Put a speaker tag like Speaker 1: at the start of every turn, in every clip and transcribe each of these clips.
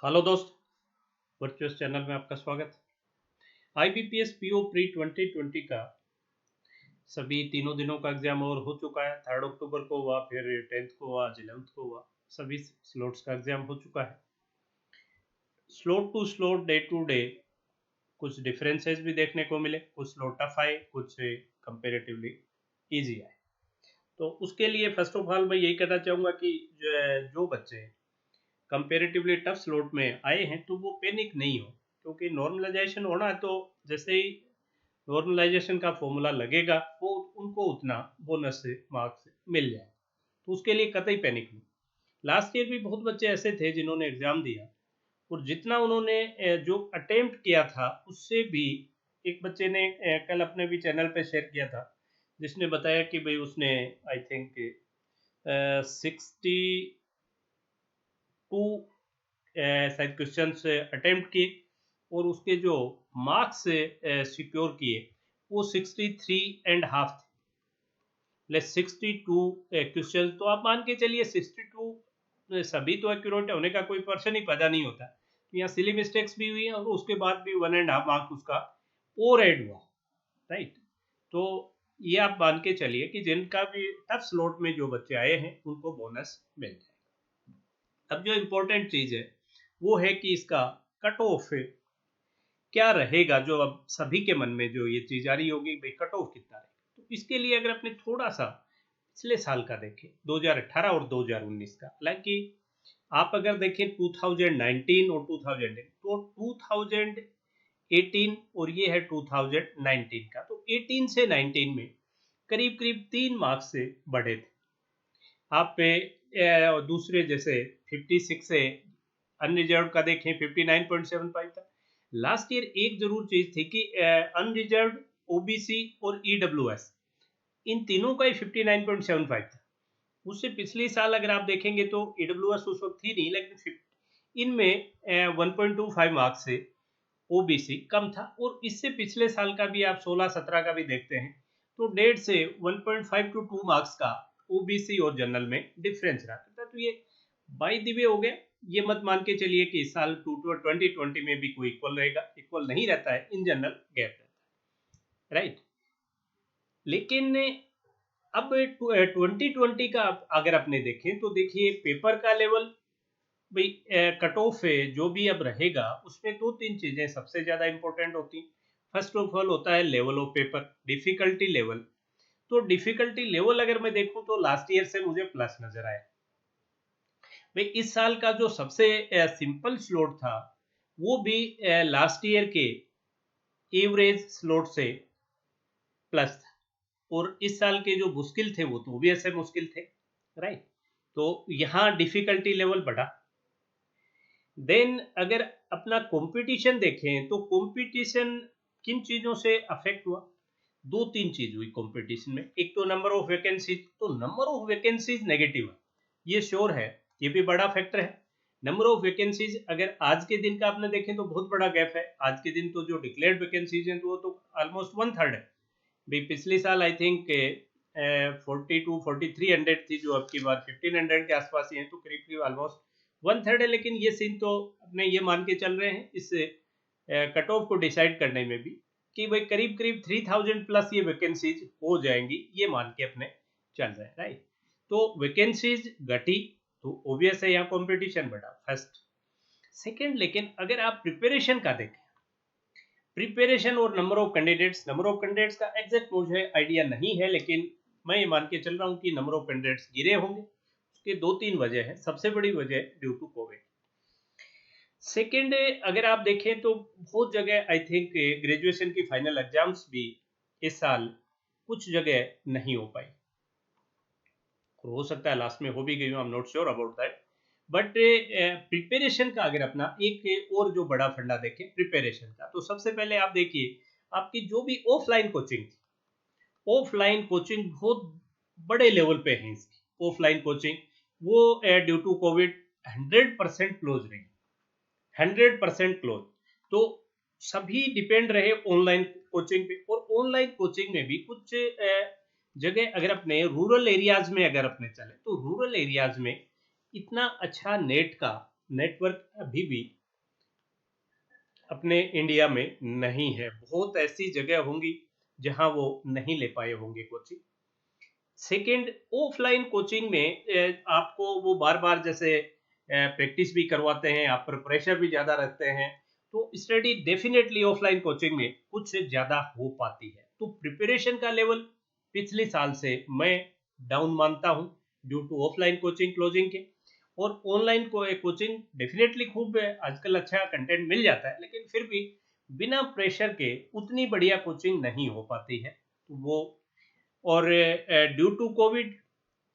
Speaker 1: Hello दोस्त, virtuous channel में आपका स्वागत। आईबीपीएस पीओ प्री 2020 का सभी तीनों दिनों का एग्जाम और हो चुका है। 3 अक्टूबर को हुआ, फिर 10th को हुआ, आज 11th को हुआ। सभी स्लॉट्स का एग्जाम हो चुका है। Slot two slot, day to day कुछ डिफरेंसेस भी देखने को मिले। कुछ स्लॉट टफ आए, कुछ कंपेरेटिवली ईजी आए। तो उसके लिए फर्स्ट ऑफ ऑल मैं यही कहना चाहूँगा कि जो बच्चे कंपेरेटिवली टफ स्लॉट में आए हैं तो वो पैनिक नहीं हो, क्योंकि नॉर्मलाइजेशन होना है। तो जैसे ही नॉर्मलाइजेशन का फॉर्मूला लगेगा वो उनको उतना बोनस से मार्क्स मिल जाए, तो उसके लिए कतई पैनिक नहीं। लास्ट ईयर भी बहुत बच्चे ऐसे थे जिन्होंने एग्जाम दिया और जितना उन्होंने जो अटेम्प्ट किया था उससे भी, एक बच्चे ने कल अपने भी चैनल पे शेयर किया था जिसने बताया कि भाई उसने आई थिंक 62 शायद क्वेश्चन अटेम्प्ट किए और उसके जो मार्क्स सिक्योर किए वो 63.5 थे। 62 क्वेश्चन, तो आप मान के चलिए 62 सभी तो एक्यूरेट होने का कोई पर्सन ही पैदा नहीं होता। तो यहाँ सिली मिस्टेक्स भी हुई हैं और उसके बाद भी 1.5 मार्क उसका और ऐड हुआ, राइट। तो ये आप मान के चलिए कि जिनका भी टफ स्लॉट में जो बच्चे आए हैं उनको बोनस मिल जाएगा। अब जो इम्पोर्टेंट चीज है वो है कि इसका कट ऑफ क्या रहेगा। जो अब सभी के मन में जो ये चीज आ रही होगी, भाई कट ऑफ कितना रहेगा। तो इसके लिए अगर अपने थोड़ा सा पिछले साल का देखें, 2018 और 2019 का, हालांकि आप अगर देखें 2019 और 2010, तो 2018 और ये है 2019 का, तो 18 से 19 में करीब करीब 3 मार्क्स से बढ़े थे। आप पे दूसरे जैसे 56 से अनरिजर्व का देखें 59.75 था। लास्ट ईयर एक जरूर चीज थी कि अनरिजर्व, ओबीसी और ईडब्ल्यूएस, इन तीनों का ही 59.75 था। उससे पिछले साल अगर आप देखेंगे तो ईडब्ल्यूएस उस वक्त थी नहीं, लेकिन इनमें 1.25 मार्क्स से ओबीसी कम था। और इससे पिछले साल का भी आप 16-17 का भी देखते हैं तो 1.5 से 1.5 टू 2 मार्क्स का ओबीसी और जनरल में डिफरेंस रहा था। तो ये बाय द वे हो गया। ये मत मान के चलिए कि इस साल 2020 में भी कोई इक्वल रहेगा, इक्वल नहीं रहता है, इन जनरल गैप रहता है, राइट। लेकिन अब 2020 का अगर आपने देखें तो देखिए पेपर का लेवल, भाई कट ऑफ है जो भी अब रहेगा उसमें 2-3 चीजें सबसे ज्यादा इंपॉर्टेंट होती हैं। फर्स्ट ऑफ ऑल होता है level of paper, difficulty level. तो डिफिकल्टी लेवल अगर मैं देखूं तो लास्ट ईयर से मुझे प्लस नजर आया। भाई इस साल का जो सबसे सिंपल स्लॉट था वो भी लास्ट ईयर के एवरेज स्लॉट से प्लस था, और इस साल के जो मुश्किल थे वो तो भी ऐसे मुश्किल थे, राइट। तो यहाँ डिफिकल्टी लेवल बढ़ा। देन अगर अपना कंपटीशन देखें तो कंपटीशन किन चीजों से अफेक्ट हुआ। 2-3 चीज हुई कंपटीशन में। एक तो नंबर ऑफ वैकेंसीज, तो नंबर ऑफ वैकेंसीज नेगेटिव है, ये श्योर है, ये भी बड़ा फैक्टर है। नंबर ऑफ वैकेंसीज अगर आज के दिन का आपने देखें तो बहुत बड़ा गैप है। आज के दिन तो जो डिक्लेयर्ड वैकेंसीज हैं तो वो तो ऑलमोस्ट 1/3 है। भाई पिछले साल आई थिंक 42-4300 थी, जो अब की बार 1500 के आसपास ही है, तो करीब करीब ऑलमोस्ट 1/3 है। लेकिन ये सीन तो अपने ये मान के चल रहे हैं इस कट ऑफ को डिसाइड करने में भी कि भाई करीब करीब 3000 प्लस ये वैकेंसीज हो जाएंगी, ये मान के अपने चल रहे हैं, राइट। तो वैकेंसीज घटी तो ऑब्वियस है यहाँ कंपटीशन बढ़ा, फर्स्ट। सेकंड, लेकिन अगर आप प्रिपरेशन का देखें, प्रिपरेशन और नंबर ऑफ कैंडिडेट्स का एग्जैक्ट मुझे आइडिया नहीं है, लेकिन मैं ये मान के चल रहा हूँ कि नंबर ऑफ कैंडिडेट्स गिरे होंगे। उसके 2-3 वजह है। सबसे बड़ी वजह ड्यू टू कोविड। सेकेंड, अगर आप देखें तो बहुत जगह आई थिंक ग्रेजुएशन की फाइनल एग्जाम्स भी इस साल कुछ जगह नहीं हो पाई। हो सकता है लास्ट में हो भी गई हूँ, I am not sure about that. But preparation का अगर अपना एक और जो बड़ा फंडा देखें प्रिपरेशन का, तो सबसे पहले आप देखिए आपकी जो भी ऑफलाइन कोचिंग थी, ऑफलाइन कोचिंग बहुत बड़े लेवल पे है इसकी। ऑफलाइन कोचिंग वो ड्यू टू कोविड 100% क्लोज रही, 100% क्लोज। तो सभी डिपेंड रहे ऑनलाइन कोचिंग पे। और ऑनलाइन कोचिंग में भी कुछ जगह अगर अपने रूरल एरियाज में अगर अपने चले तो रूरल एरियाज में इतना अच्छा नेट का नेटवर्क अभी भी अपने इंडिया में नहीं है। बहुत ऐसी जगह होंगी जहां वो नहीं ले पाए होंगे कोचिंग। सेकंड, ऑफलाइन कोचिंग में आपको वो बार बार जैसे प्रैक्टिस भी करवाते हैं, आप पर प्रेशर भी ज़्यादा रखते हैं, तो स्टडी डेफिनेटली ऑफलाइन कोचिंग में कुछ ज़्यादा हो पाती है। तो प्रिपरेशन का लेवल पिछले साल से मैं डाउन मानता हूँ due to offline coaching closing के। और ऑनलाइन को कोचिंग डेफिनेटली खूब है, आजकल अच्छा कंटेंट मिल जाता है, लेकिन फिर भी बिना प्रेशर के उतनी बढ़िया कोचिंग नहीं हो पाती है। तो वो, और ड्यू टू कोविड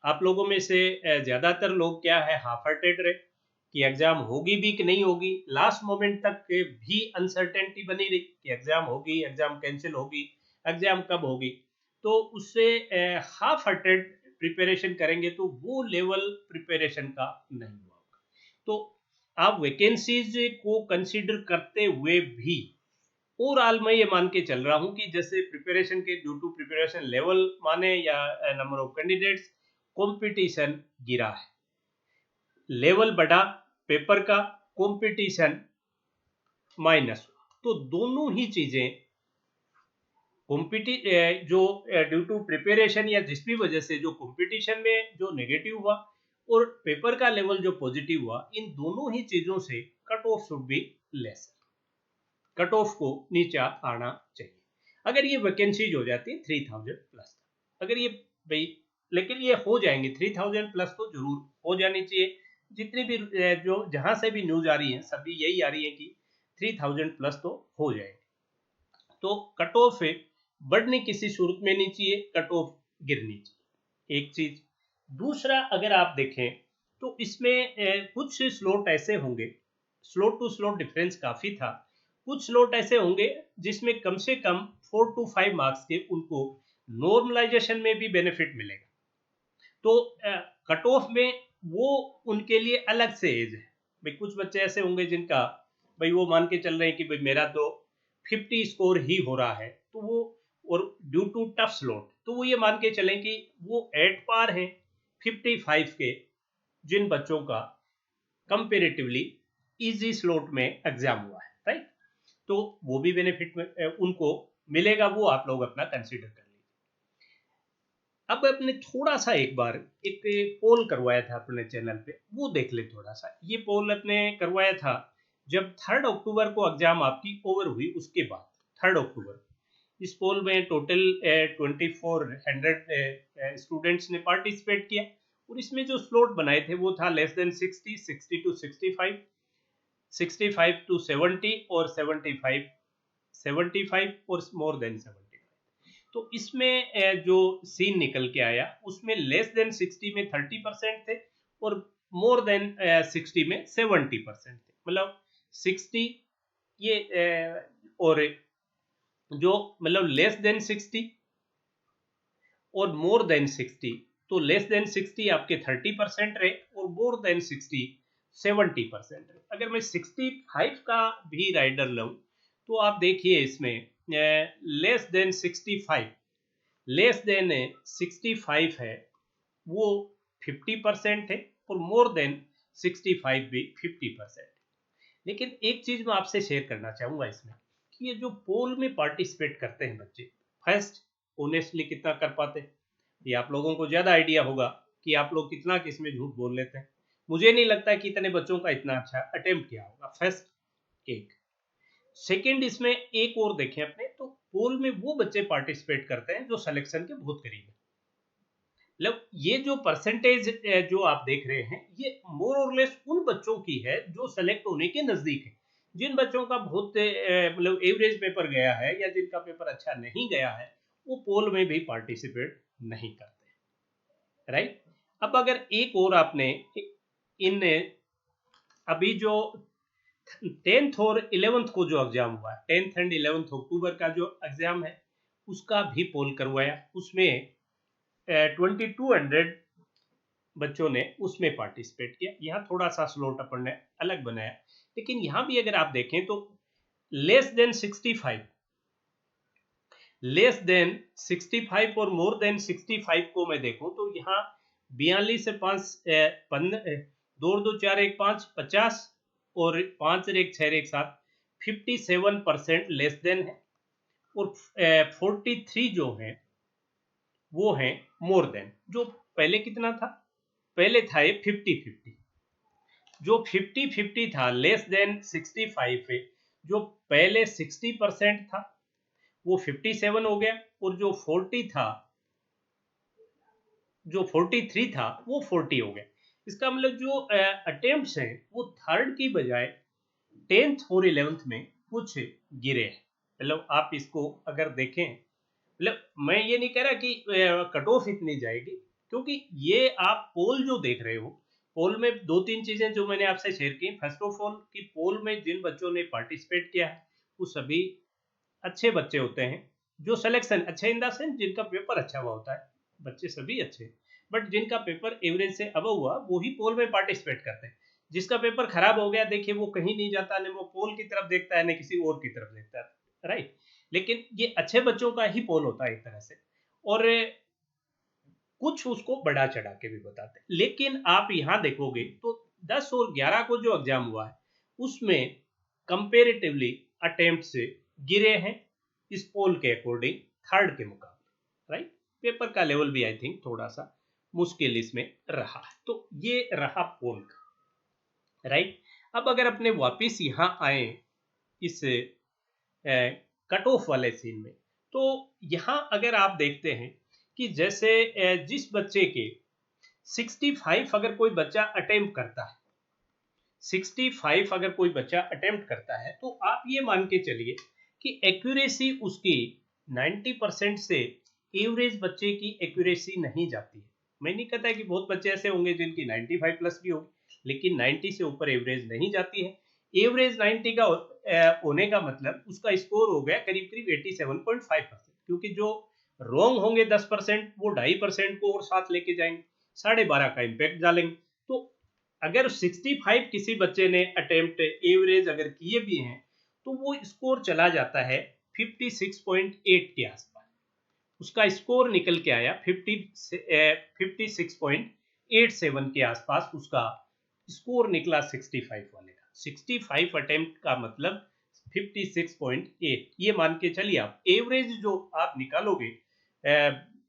Speaker 1: आप लोगों में से ज़्यादातर लोग क्या है, हाफ हार्टेड रहे कि एग्ज़ाम होगी भी कि नहीं होगी। लास्ट मोमेंट तक भी अनसर्टेनिटी बनी रही कि एग्ज़ाम होगी, एग्ज़ाम कैंसिल होगी, एग्ज़ाम कब होगी। तो उससे हाफ हार्टेड प्रिपरेशन करेंगे तो वो लेवल प्रिपरेशन का नहीं होगा। तो आप वैकेंसीज को कंसीडर करते हुए भी ओवरऑल मैं ये मान के चल रहा हूँ कि जैसे प्रिपरेशन के ड्यू टू प्रिपरेशन लेवल माने या नंबर ऑफ कैंडिडेट्स, कंपटीशन गिरा है, लेवल बढ़ा पेपर का, कंपटीशन माइनस हुआ। तो दोनों ही चीजें जो ड्यू टू प्रिपरेशन या जिस भी वजह से जो कंपटीशन में जो नेगेटिव हुआ और पेपर का लेवल जो पॉजिटिव हुआ, इन दोनों ही चीजों से cut off should be less, cut off को नीचे आना चाहिए। अगर ये वैकेंसीज हो जाती है 3000 प्लस, अगर ये भाई, लेकिन ये हो जाएंगे 3000 प्लस तो जरूर हो जानी चाहिए। जितनी भी जो जहां से भी न्यूज आ रही है सभी यही आ रही है कि 3000 प्लस तो हो जाएंगे। तो कट ऑफ बढ़ने किसी सूरत में नहीं चाहिए, कट ऑफ गिरनी चाहिए, एक चीज। दूसरा, अगर आप देखें तो इसमें कुछ स्लॉट ऐसे होंगे, स्लॉट टू स्लॉट डिफरेंस काफी था, कुछ स्लॉट ऐसे होंगे जिसमें कम से कम 4 to 5 मार्क्स के उनको नॉर्मलाइजेशन में भी बेनिफिट मिलेगा। तो कट ऑफ में वो उनके लिए अलग से एज है। भाई कुछ बच्चे ऐसे होंगे जिनका भाई वो मान के चल रहे हैं कि भाई मेरा तो 50 स्कोर ही हो रहा है, तो वो, और ड्यू टू टफ स्लॉट तो वो ये मान के चलें कि वो एट पार हैं 55 के, जिन बच्चों का कंपेरेटिवली इजी स्लॉट में एग्जाम हुआ है, राइट। तो वो भी बेनिफिट में उनको मिलेगा, वो आप लोग अपना कंसीडर कर लीजिए। अब अपने थोड़ा सा एक बार एक पोल करवाया था अपने चैनल पे, वो देख ले थोड़ा सा। ये पोल अपने करवाया था जब 3 अक्टूबर को एग्जाम आपकी ओवर हुई, उसके बाद 3 अक्टूबर। इस पोल में टोटल 2400 स्टूडेंट्स ने पार्टिसिपेट किया, और इसमें जो स्लॉट बनाए थे वो था लेस देन 60, 60 to 65, 65 to 70 और 75, 75 और मोर देन 75। तो इसमें जो सीन निकल के आया उसमें लेस देन 60 में 30% थे और मोर देन 60 में 70% थे। मतलब 60 ये और जो मतलब लेस देन 60 और मोर देन 60, तो लेस देन 60 आपके 30% रहे और मोर देन 60 70% रहे। अगर मैं 65 का भी राइडर लूं तो आप देखिए इसमें लेस देन 65, लेस देन 65 है वो 50% है और मोर देन 65 भी 50%। लेकिन एक चीज मैं आपसे शेयर करना चाहूंगा इसमें कि ये जो पोल में पार्टिसिपेट करते हैं बच्चे, फर्स्ट ऑनेस्टली कितना कर पाते हैं, ये आप लोगों को ज्यादा आइडिया होगा कि आप लोग कितना किसमें झूठ बोल लेते हैं। मुझे नहीं लगता कि इतने बच्चों का इतना अच्छा अटेम्प्ट किया होगा, फर्स्ट एक। सेकंड, इसमें एक और देखें अपने तो पोल में वो बच्चे पार्टिसिपेट करते हैं जो सिलेक्शन के बहुत करीब है। मतलब ये जो परसेंटेज जो आप देख रहे हैं ये मोर और लेस उन बच्चों की है जो सेलेक्ट होने के नजदीक है। जिन बच्चों का बहुत मतलब एवरेज पेपर गया है या जिनका पेपर अच्छा नहीं गया है वो पोल में भी पार्टिसिपेट नहीं करते, राइट। अब अगर एक और आपने इन अभी जो 10th और 11th को जो एग्जाम हुआ, 10th एंड 11th अक्टूबर का जो एग्जाम है उसका भी पोल करवाया, उसमें 2200 बच्चों ने उसमें पार्टिसिपेट किया। यहाँ थोड़ा सा स्लॉट अपन ने अलग बनाया, लेकिन यहाँ भी अगर आप देखें तो लेस देन 65, लेस देन 65 और मोर देन 65 को मैं देखूं तो यहाँ 42 से 5 2 और 2 4 1 5 50 और 5 और 1 6 और 1 7 57% लेस देन है। और 43 जो है वो है मोर देन। जो पहले कितना था, पहले था ये 50-50। जो 50-50 था लेस देन 65 है, जो पहले 60% था वो 57 हो गया, और जो 43 था वो 40 हो गया। इसका मतलब जो अटेम्प्ट्स हैं वो थर्ड की बजाय 10th और 11th में कुछ गिरे हैं। मतलब आप इसको अगर देखें, मतलब मैं ये नहीं कह रहा कि कट ऑफ इतनी जाएगी, क्योंकि ये आप पोल जो देख रहे हो, पोल में 2-3 चीजें जो मैंने आपसे शेयर की। फर्स्ट ऑफ ऑल कि पोल में जिन बच्चों ने पार्टिसिपेट किया है वो सभी अच्छे बच्चे होते हैं। जो सिलेक्शन अच्छे इन द सेंस जिनका पेपर अच्छा हुआ होता है, बच्चे सभी अच्छे, बट जिनका पेपर एवरेज से अबव हुआ वो ही पोल में पार्टिसिपेट करते हैं। जिसका पेपर खराब हो गया, देखिए वो कहीं नहीं जाता, न वो पोल की तरफ देखता है न किसी और की तरफ देखता है, राइट। लेकिन ये अच्छे बच्चों का ही पोल होता है एक तरह से, और कुछ उसको बढ़ा चढ़ा के भी बताते हैं। लेकिन आप यहाँ देखोगे तो 10 और 11 को जो एग्जाम हुआ है उसमें कंपेरेटिवली अटेम्प्ट से गिरे हैं इस पोल के अकॉर्डिंग थर्ड के मुकाबले, राइट। पेपर का लेवल भी आई थिंक थोड़ा सा मुश्किल इसमें रहा है। तो ये रहा पोल का, राइट। अब अगर अपने वापिस यहाँ आए इस कट ऑफ वाले सीन में, तो यहाँ अगर आप देखते हैं कि जैसे जिस बच्चे के 65 अगर कोई बच्चा अटेम्प्ट करता है, 65 अगर कोई बच्चा अटेम्प्ट करता है, तो आप ये मान के चलिए कि एक्यूरेसी उसकी 90% से एवरेज बच्चे की एक्यूरेसी नहीं जाती है। मैं नहीं कहता कि बहुत बच्चे ऐसे होंगे जिनकी 95 प्लस भी होगी, लेकिन 90 से ऊपर एवरेज नहीं जाती है। एवरेज 90 का होने का मतलब उसका स्कोर हो गया करीब करीब 87.5%, क्योंकि जो रॉन्ग होंगे 10% वो 2.5% को और साथ लेके जाएंगे, 12.5 का इम्पैक्ट डालेंगे। तो अगर 65 किसी बच्चे ने अटेम्प्ट एवरेज अगर किए भी हैं, तो वो स्कोर चला जाता है 56.8 के आसपास। उसका स्कोर निकल के आया 56.87 के आसपास उसका स्कोर निकला 65 वाले का। 65 अटेम्प्ट का मतलब 56.8, ये मान के चलिए आप एवरेज जो आप निकालोगे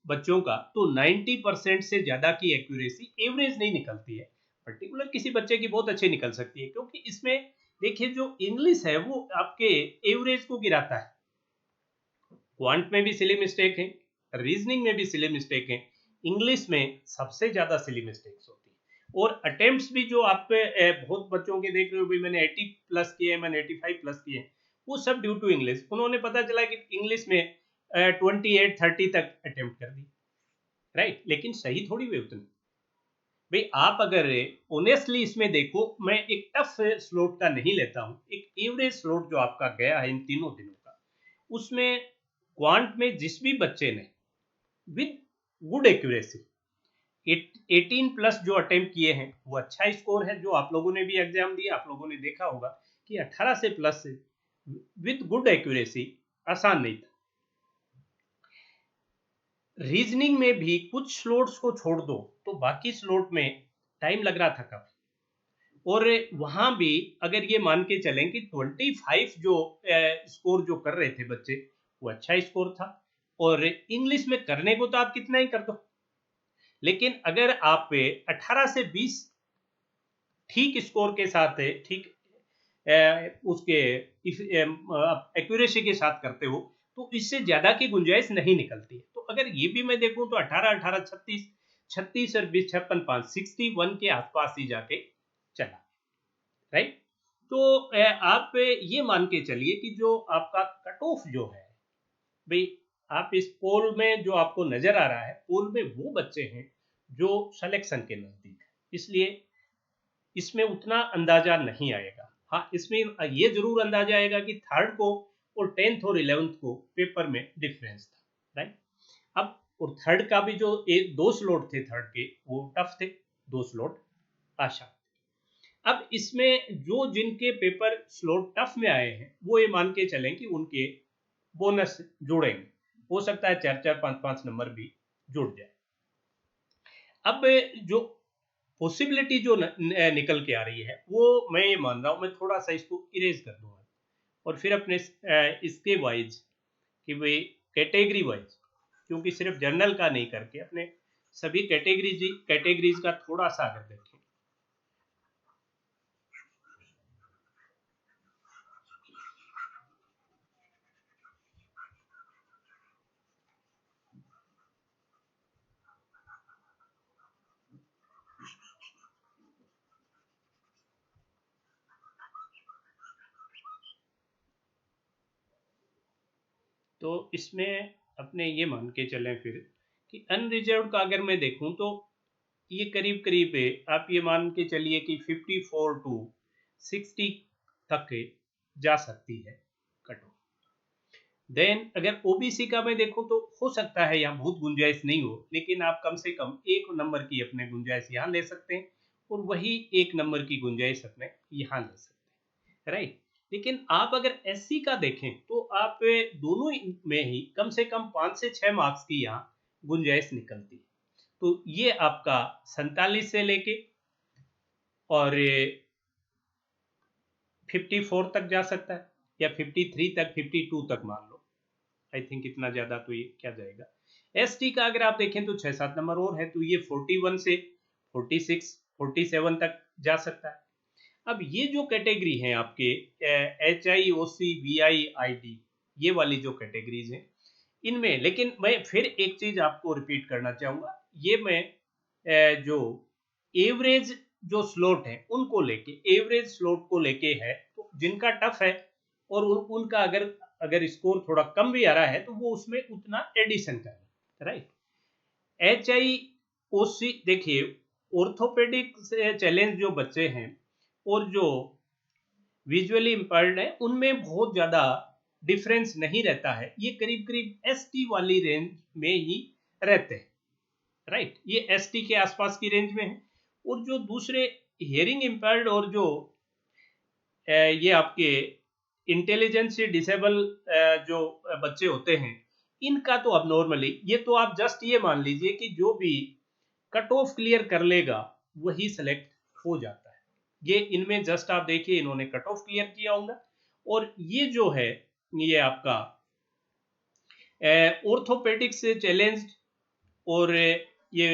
Speaker 1: बच्चों का, तो 90% से ज्यादा की एक्यूरेसी एवरेज नहीं निकलती है। पर्टिकुलर किसी बच्चे की बहुत अच्छी निकल सकती है, क्योंकि इसमें देखिए जो इंग्लिश है वो आपके एवरेज को गिराता है। क्वांट में भी सिली मिस्टेक है, रीजनिंग में भी सिली मिस्टेक है, इंग्लिश में सबसे ज्यादा सिली मिस्टेक्स होती है। और अटेम्प्ट्स भी जो आप बहुत बच्चों के देख रहे हो, भाई मैंने 80 प्लस किए, मैंने 85 प्लस किए, वो सब ड्यू टू इंग्लिश। उन्होंने पता चला कि इंग्लिश में 28-30 तक अटेम्प्ट कर दी, राइट। लेकिन सही थोड़ी वे उतनी। भाई आप अगर ऑनेस्टली इसमें देखो, मैं एक टफ स्लोट का नहीं लेता हूं, एक एवरेज स्लोट जो आपका गया है इन तीनों दिनों का, उसमें क्वांट में जिस भी बच्चे ने विद गुड एक्यूरेसी 18 प्लस जो अटेम्प्ट किए हैं वो अच्छा स्कोर है। जो आप लोगों ने भी एग्जाम दिया, आप लोगों ने देखा होगा कि 18 से प्लस विद गुड एक्यूरेसी आसान नहीं था। रीजनिंग में भी कुछ स्लोट्स को छोड़ दो तो बाकी स्लोट में टाइम लग रहा था काफी, और वहां भी अगर ये मान के चलें कि 25 जो स्कोर जो कर रहे थे बच्चे वो अच्छा स्कोर था, और इंग्लिश में करने को तो आप कितना ही कर दो, लेकिन अगर आप 18 से 20 ठीक स्कोर के साथ ठीक उसके एक्यूरेसी के साथ करते हो तो इससे ज्यादा की गुंजाइश नहीं निकलती है। तो अगर ये भी मैं देखूं तो 18-18 36 और 20 56 5 61 के आसपास ही जाके चला, राइट। तो आप ये मान के चलिए कि जो आपका कट ऑफ जो है, भाई आप इस पोल में जो आपको नजर आ रहा है, पोल में वो बच्चे हैं जो सिलेक्शन के नजदीक है, इसलिए इसमें उतना अंदाजा नहीं आएगा। हाँ, इसमें ये जरूर अंदाजा आएगा कि थर्ड को और 10th और 11th को पेपर में डिफरेंस था, राइट। अब और थर्ड का भी जो एक 2 स्लॉट थे थर्ड के वो टफ थे, 2 स्लॉट आशा। अब इसमें जो जिनके पेपर स्लॉट टफ में आए हैं वो ये मान के चलें कि उनके बोनस जुड़ेंगे, हो सकता है 4-4 5-5 नंबर भी जुड़ जाए। अब जो पॉसिबिलिटी जो निकल के आ रही है वो मैं ये मान रहा हूँ, मैं थोड़ा सा इसको इरेज कर दूंगा और फिर अपने इसके वाइज कि भाई कैटेगरी वाइज, क्योंकि सिर्फ जर्नल का नहीं करके अपने सभी कैटेगरीज का थोड़ा सा अगर देखें। तो इसमें अपने ये मान के चलें फिर कि अनरिजर्व का अगर मैं देखूं तो ये करीब करीब है, आप ये मान के चलिए कि 54 टू 60 तक जा सकती है कट ऑफ। देन अगर ओबीसी का मैं देखूं तो हो सकता है यहाँ बहुत गुंजाइश नहीं हो, लेकिन आप कम से कम एक नंबर की अपने गुंजाइश यहाँ ले सकते हैं और वही एक नंबर की गुंजाइश अपने यहाँ ले सकते हैं, राइट। लेकिन आप अगर एससी का देखें तो आप दोनों में ही कम से कम 5 से 6 मार्क्स की यहाँ गुंजाइश निकलती है। तो ये आपका 47 से लेके और 54 तक जा सकता है, या 53 तक, 52 तक मान लो। आई थिंक इतना ज्यादा तो ये क्या जाएगा। एसटी का अगर आप देखें तो 6-7 नंबर और है, तो ये 41 से 46 47 तक जा सकता है। अब ये जो कैटेगरी है आपके HI OC VI ID, ये वाली जो कैटेगरीज हैं इनमें, लेकिन मैं फिर एक चीज आपको रिपीट करना चाहूंगा, ये मैं जो एवरेज जो स्लॉट है उनको लेके, एवरेज स्लॉट को लेके है, तो जिनका टफ है और उनका अगर अगर स्कोर थोड़ा कम भी आ रहा है तो वो उसमें उतना एडिशन करें, राइट। HI OC देखिए, ऑर्थोपेडिक से चैलेंज जो बच्चे हैं और जो विजुअली इम्पेयर्ड है उनमें बहुत ज्यादा डिफरेंस नहीं रहता है, ये करीब करीब एसटी वाली रेंज में ही रहते हैं, राइट। ये एसटी के आसपास की रेंज में है। और जो दूसरे हियरिंग इम्पेयर्ड और जो ये आपके इंटेलिजेंस से डिसेबल जो बच्चे होते हैं, इनका तो अब नॉर्मली ये तो आप जस्ट ये मान लीजिए कि जो भी कट ऑफ क्लियर कर लेगा वही सेलेक्ट हो जाता है। ये इनमें जस्ट आप देखिए इन्होंने कट ऑफ क्लियर किया होगा। और ये जो है ये आपका ऑर्थोपेडिक से चैलेंज्ड और ये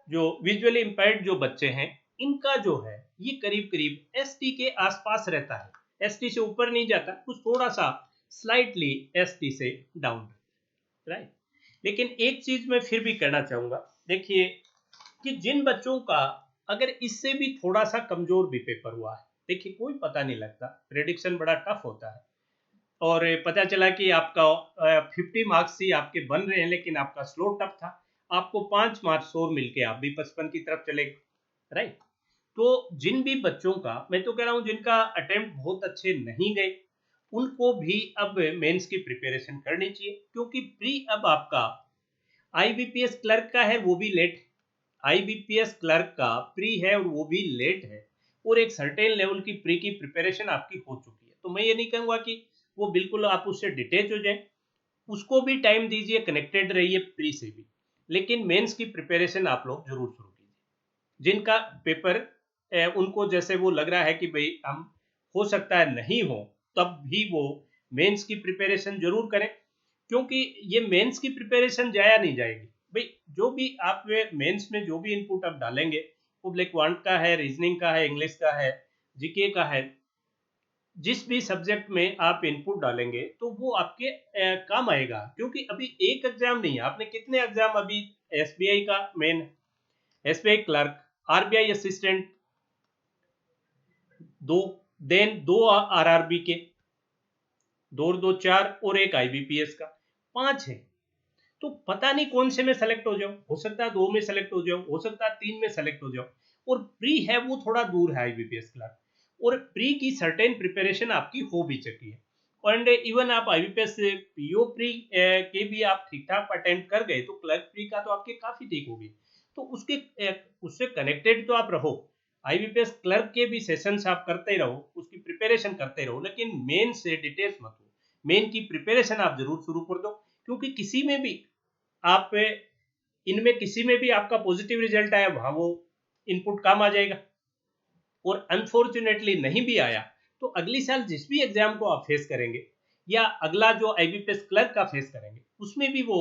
Speaker 1: जो विजुअली इम्पेयर्ड जो बच्चे हैं, इनका जो है ये करीब करीब एसटी के आसपास रहता है, एसटी से ऊपर नहीं जाता, कुछ थोड़ा सा स्लाइटली एसटी से डाउन, राइट। लेकिन एक चीज मैं फिर भी कहना चाहूंगा, देखिए कि जिन बच्चों का अगर इससे भी थोड़ा सा कमजोर भी पेपर हुआ है, देखिए कोई पता नहीं लगता, प्रेडिक्शन बड़ा टफ होता है, और पता चला कि आपका 50 मार्क्स ही आपके बन रहे हैं लेकिन आपका स्लो टफ था, आपको 5 मार्क्स और मिलके आप भी 55 की तरफ चले गए, राइट। तो जिन भी बच्चों का, मैं तो कह रहा हूं जिनका अटेम्प्ट बहुत अच्छे नहीं गए, उनको भी अब मेंस की प्रिपरेशन करनी चाहिए, क्योंकि प्री अब आपका आईबीपीएस क्लर्क का है वो भी लेट, आईबीपीएस क्लर्क का प्री है और वो भी लेट है, और एक सर्टेन लेवल की प्री की प्रिपरेशन आपकी हो चुकी है। तो मैं ये नहीं कहूंगा कि वो बिल्कुल आप उससे डिटेच हो जाए, उसको भी टाइम दीजिए, कनेक्टेड रहिए प्री से भी, लेकिन मेंस की प्रिपरेशन आप लोग जरूर शुरू कीजिए। जिनका पेपर उनको जैसे वो लग रहा है कि भाई हम हो सकता है नहीं हो, तब भी वो मेंस की प्रिपरेशन जरूर करें, क्योंकि ये मेंस की प्रिपरेशन जाया नहीं जाएगी। भाई जो भी आप मेंस में जो भी इनपुट आप डालेंगे, पब्लिक क्वांट का है, रीजनिंग का है, इंग्लिश का है, जीके का है, जिस भी सब्जेक्ट में आप इनपुट डालेंगे तो वो आपके काम आएगा, क्योंकि अभी एक एग्जाम नहीं है, आपने कितने एग्जाम अभी, एसबीआई का main, SBI clerk, RBI assistant दो, देन दो आरआरबी के, दो और दो चार, और एक आईबीपीएस का, 5 है। तो पता नहीं कौन से में सेलेक्ट हो जाओ, हो सकता है 2 में सेलेक्ट हो जाओ, हो सकता है 3 में सेलेक्ट हो जाओ, और प्री है वो थोड़ा दूर है आईबीपीएस क्लर्क, और प्री की सर्टेन प्रिपरेशन आपकी हो भी चुकी है, और इवन आप आईबीपीएस पीओ प्री के भी आप ठीक ठाक अटेम्प्ट कर गए तो क्लर्क प्री का तो आपके काफी ठीक होगी। तो उससे कनेक्टेड तो आप रहो, आईबीपीएस क्लर्क के भी सेशंस आप करते रहो, उसकी प्रिपरेशन करते रहो, लेकिन मेन से डिटेच मत हो, मेन की प्रिपरेशन आप जरूर शुरू कर दो, क्योंकि किसी में भी आप इनमें किसी में भी आपका पॉजिटिव रिजल्ट आया, वहां वो इनपुट काम आ जाएगा। और अनफॉर्चुनेटली नहीं भी आया तो अगली साल जिस भी एग्जाम को आप फेस करेंगे या अगला जो IBPS क्लर्क का फेस करेंगे उसमें भी वो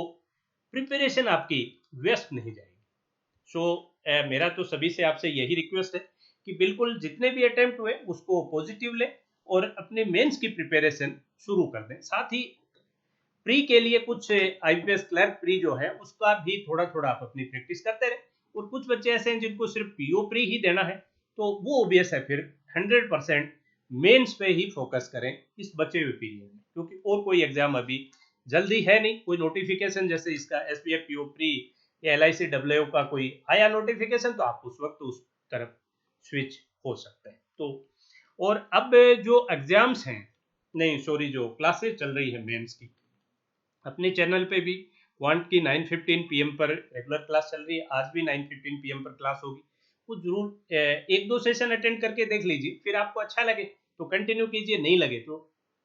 Speaker 1: प्रिपरेशन आपकी वेस्ट नहीं जाएगी। सो मेरा तो सभी से आपसे यही रिक्वेस्ट है कि बिल्कुल जितने भी अटेम्प्ट हुए उसको पॉजिटिव लें और अपने मेंस की प्रिपरेशन शुरू कर दें। साथ ही प्री के लिए कुछ IPS क्लर्क प्री जो है उसका भी थोड़ा थोड़ा आप अपनी प्रैक्टिस करते रहे। और कुछ बच्चे ऐसे हैं जिनको सिर्फ PO प्री ही देना है तो वो ओबियस है फिर 100% मेंस पे ही फोकस करें इस बचे हुए पीरियड में, क्योंकि और कोई एग्जाम अभी जल्दी है नहीं। कोई नोटिफिकेशन जैसे इसका SBF PO प्री या LIC WO का कोई आया नोटिफिकेशन तो आप उस वक्त उस तरफ स्विच हो सकते हैं। तो और अब जो एग्जाम्स हैं, नहीं सॉरी, जो क्लासेस चल रही है मेंस की, अपने चैनल पे भी वांट की 9:15 PM पर रेगुलर क्लास चल रही है। आज भी 9:15 PM पर क्लास होगी। वो जरूर एक दो सेशन अटेंड करके देख लीजिए, फिर आपको अच्छा लगे तो कंटिन्यू कीजिए, नहीं लगे तो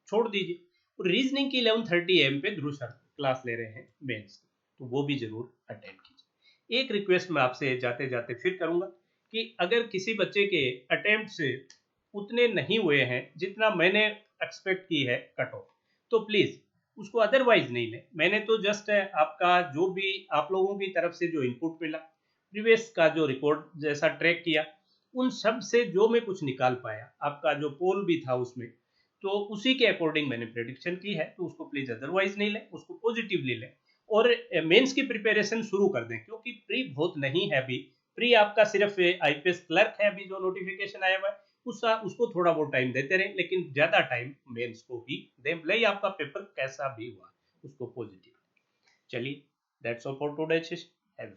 Speaker 1: छोड़ दीजिए। और रीजनिंग की 11:30 AM पे ध्रुव सर क्लास ले रहे हैं मेंस की, तो वो भी जरूर अटेंड कीजिए। एक रिक्वेस्ट मैं आपसे जाते जाते फिर करूंगा कि अगर किसी बच्चे के अटेम्प्ट से उतने नहीं हुए हैं जितना मैंने एक्सपेक्ट की है कट ऑफ, तो प्लीज उसको अदरवाइज नहीं ले। मैंने तो जस्ट आपका जो भी आप लोगों की तरफ से जो इनपुट मिला, प्रीवियस का जो रिकॉर्ड जैसा ट्रैक किया, उन सब से जो मैं कुछ निकाल पाया, आपका जो पोल भी था उसमें, तो उसी के अकॉर्डिंग मैंने प्रेडिक्शन की है। तो उसको प्लीज अदरवाइज नहीं लें, उसको पॉजिटिवली लें और मेंस की प्रिपरेशन शुरू कर दें, क्योंकि प्री बहुत नहीं है अभी। प्री आपका सिर्फ IPS क्लर्क है अभी जो नोटिफिकेशन आया हुआ है, उसको थोड़ा बहुत टाइम देते रहे, लेकिन ज्यादा टाइम मेंस को भी दें, भले ही आपका पेपर कैसा भी हुआ उसको पॉजिटिव। चलिए, that's all for today. Have